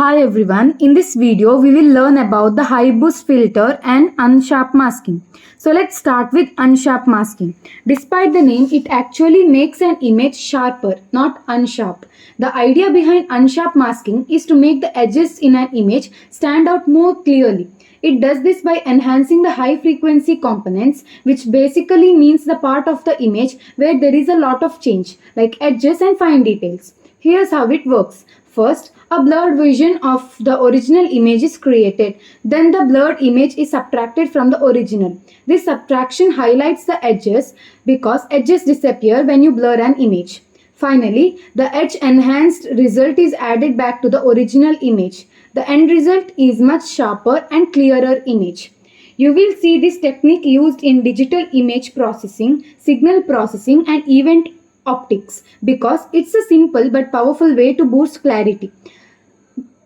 Hi everyone, in this video we will learn about the high boost filter and unsharp masking. So let's start with unsharp masking. Despite the name, it actually makes an image sharper, not unsharp. The idea behind unsharp masking is to make the edges in an image stand out more clearly. It does this by enhancing the high frequency components, which basically means the part of the image where there is a lot of change, like edges and fine details. Here's how it works. First, a blurred version of the original image is created. Then the blurred image is subtracted from the original. This subtraction highlights the edges because edges disappear when you blur an image. Finally, the edge enhanced result is added back to the original image. The end result is much sharper and clearer image. You will see this technique used in digital image processing, signal processing and event optics because it's a simple but powerful way to boost clarity.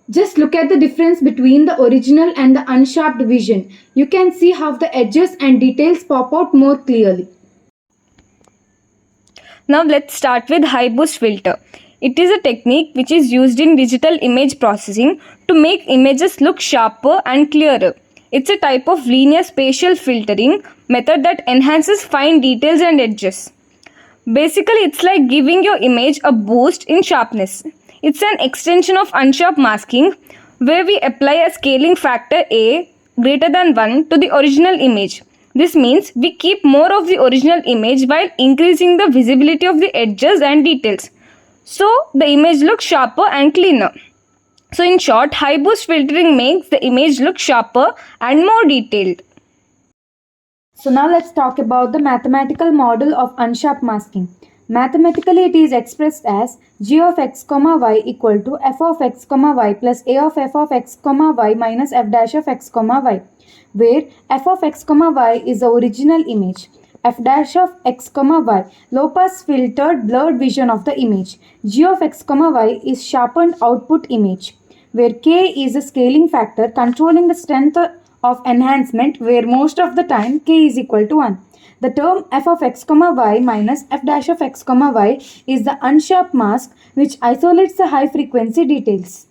Just look at the difference between the original and the unsharp vision. You can see how the edges and details pop out more clearly. Now let's start with high boost filter. It is a technique which is used in digital image processing to make images look sharper and clearer. It's a type of linear spatial filtering method that enhances fine details and edges. Basically, it's like giving your image a boost in sharpness. It's an extension of unsharp masking where we apply a scaling factor A greater than 1 to the original image. This means we keep more of the original image while increasing the visibility of the edges and details. So the image looks sharper and cleaner. So in short, high boost filtering makes the image look sharper and more detailed. So now let's talk about the mathematical model of unsharp masking. Mathematically, it is expressed as g of x comma y equal to f of x comma y plus a of f of x comma y minus f dash of x comma y, where f of x comma y is the original image, f dash of x comma y low pass filtered blurred vision of the image, g of x comma y is sharpened output image, where k is a scaling factor controlling the strength of enhancement, where most of the time k is equal to 1. The term f of x comma y minus f dash of x comma y is the unsharp mask which isolates the high frequency details.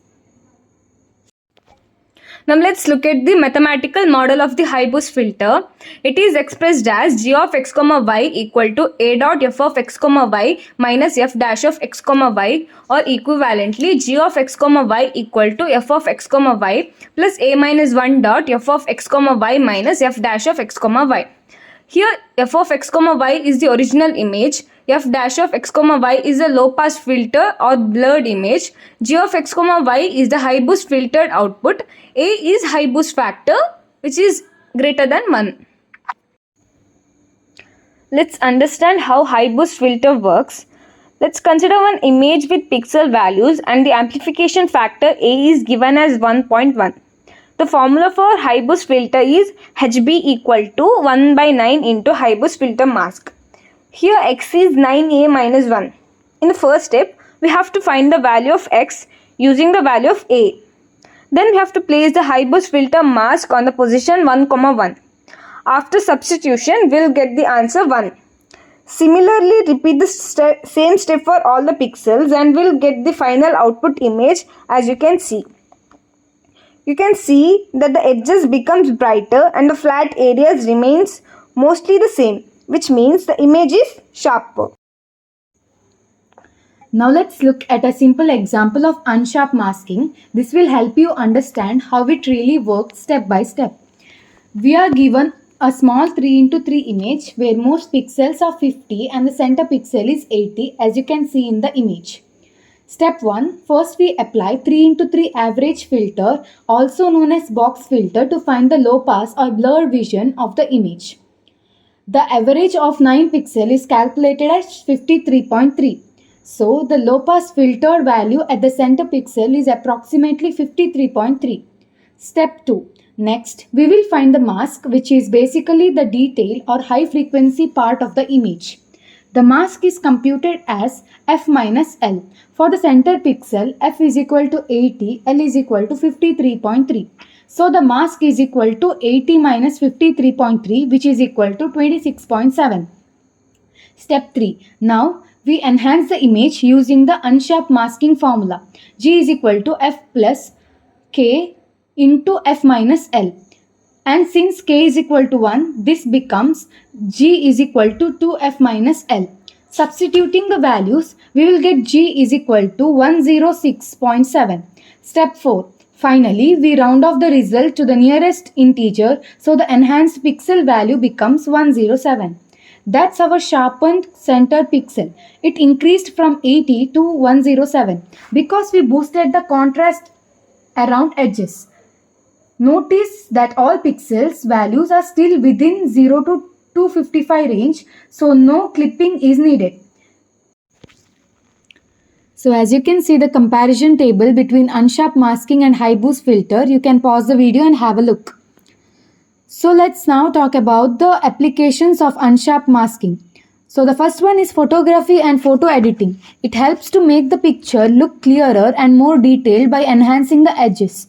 Now let's look at the mathematical model of the high boost filter. It is expressed as g of x comma y equal to a dot f of x comma y minus f dash of x comma y, or equivalently g of x comma y equal to f of x comma y plus a minus 1 dot f of x comma y minus f dash of x comma y. Here f of x comma y is the original image, f dash of x comma y is a low pass filter or blurred image, g of x comma y is the high boost filtered output, a is high boost factor which is greater than 1. Let's understand how high boost filter works. Let's consider one image with pixel values and the amplification factor a is given as 1.1. The formula for high boost filter is HB equal to 1 by 9 into high boost filter mask. Here x is 9a minus 1. In the first step, we have to find the value of x using the value of a. Then we have to place the high boost filter mask on the position 1, 1. After substitution, we'll get the answer 1. Similarly, repeat the same step for all the pixels and we'll get the final output image as you can see. You can see that the edges becomes brighter and the flat areas remains mostly the same, which means the image is sharper. Now let's look at a simple example of unsharp masking. This will help you understand how it really works step by step. We are given a small 3x3 image where most pixels are 50 and the center pixel is 80, as you can see in the image. Step 1. First we apply 3x3 average filter, also known as box filter, to find the low pass or blur vision of the image. The average of 9 pixels is calculated as 53.3. So the low pass filter value at the center pixel is approximately 53.3. Step 2. Next, we will find the mask, which is basically the detail or high frequency part of the image. The mask is computed as f minus L. For the center pixel, f is equal to 80, L is equal to 53.3. So the mask is equal to 80 minus 53.3, which is equal to 26.7. Step 3. Now we enhance the image using the unsharp masking formula. G is equal to f plus k into f minus l. And since k is equal to 1, this becomes g is equal to 2f minus l. Substituting the values, we will get g is equal to 106.7. Step 4. Finally, we round off the result to the nearest integer, so the enhanced pixel value becomes 107. That's our sharpened center pixel. It increased from 80 to 107 because we boosted the contrast around edges. Notice that all pixels values are still within 0 to 255 range, so no clipping is needed. So as you can see the comparison table between Unsharp masking and high boost filter, you can pause the video and have a look. So let's now talk about the applications of Unsharp masking. So the first one is photography and photo editing. It helps to make the picture look clearer and more detailed by enhancing the edges.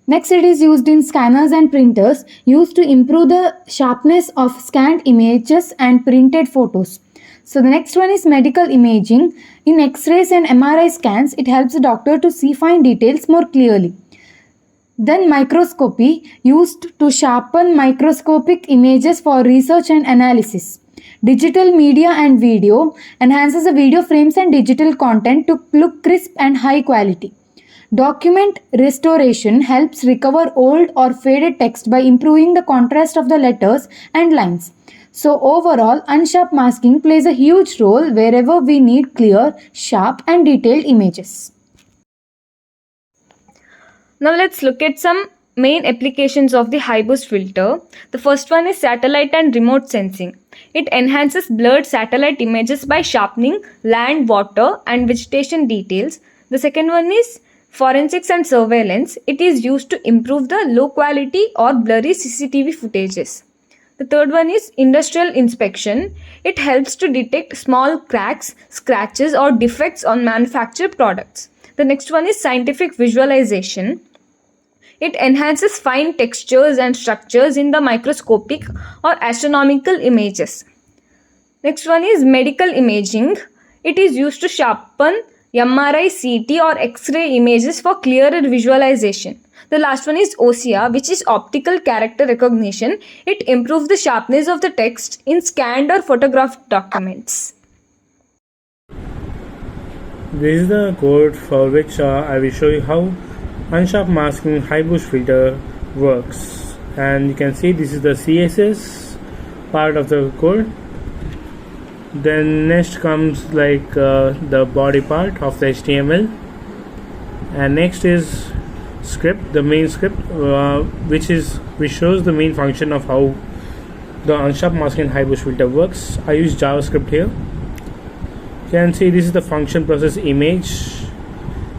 Next, it is used in scanners and printers, used to improve the sharpness of scanned images and printed photos. So the next one is medical imaging. In X-rays and MRI scans, it helps the doctor to see fine details more clearly. Then microscopy, used to sharpen microscopic images for research and analysis. Digital media and video, enhances the video frames and digital content to look crisp and high quality. Document restoration helps recover old or faded text by improving the contrast of the letters and lines. So overall, Unsharp masking plays a huge role wherever we need clear, sharp and detailed images. Now let's look at some main applications of the high boost filter. The first one is satellite and remote sensing. It enhances blurred satellite images by sharpening land, water and vegetation details. The second one is forensics and surveillance. It is used to improve the low quality or blurry CCTV footages. The third one is industrial inspection. It helps to detect small cracks, scratches or defects on manufactured products. The next one is scientific visualization. It enhances fine textures and structures in the microscopic or astronomical images. Next one is medical imaging. It is used to sharpen MRI, CT or X-ray images for clearer visualization. The last one is OCR, which is optical character recognition. It improves the sharpness of the text in scanned or photographed documents. This is the code for which I will show you how Unsharp masking high boost filter works. And you can see this is the CSS part of the code. Then next comes like the body part of the HTML, and next is script, the main script, which shows the main function of how the Unsharp masking high boost filter works. I use JavaScript here. You can see this is the function process image,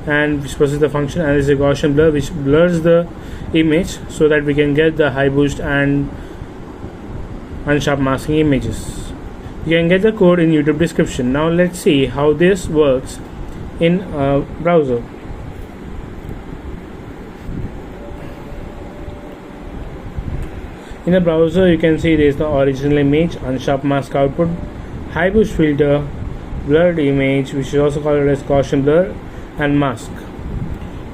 and which processes the function, and this is a Gaussian blur which blurs the image so that we can get the high boost and Unsharp masking images. You can get the code in YouTube description. Now let's see how this works in a browser. In the browser you can see there is the original image, Unsharp mask output, high boost filter, blurred image, which is also called as Gaussian blur, and mask.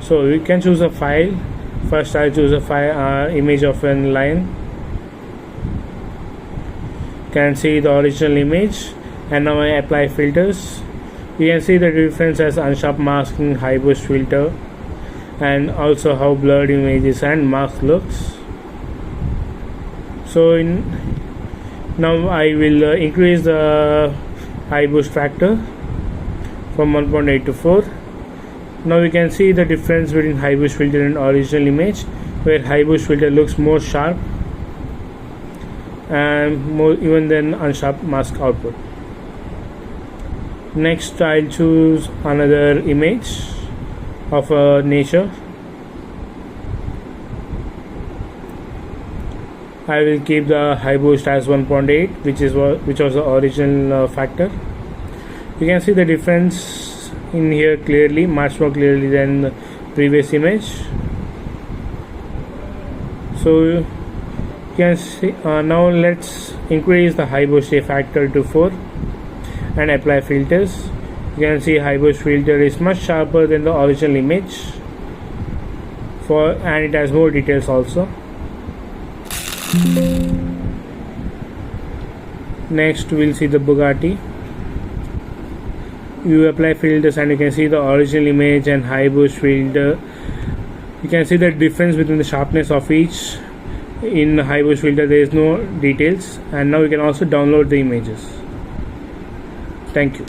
So you can choose a file. First I choose a file image of a line. Can see the original image, and now I apply filters. You can see the difference as Unsharp masking high boost filter, and also how blurred images and mask looks. So now I will increase the high boost factor from 1.8 to 4. Now we can see the difference between high boost filter and original image, where high boost filter looks more sharp and more even than Unsharp mask output. Next I'll choose another image of nature. I will keep the high boost as 1.8, which was the original factor. You can see the difference in here clearly, much more clearly than the previous image. So you can see now let's increase the high boost factor to 4 and apply filters. You can see high boost filter is much sharper than the original image and it has more details also. Next we'll see the Bugatti. You apply filters and you can see the original image and high boost filter. You can see the difference between the sharpness of each. In high boost filter there is no details, and now you can also download the images. Thank you.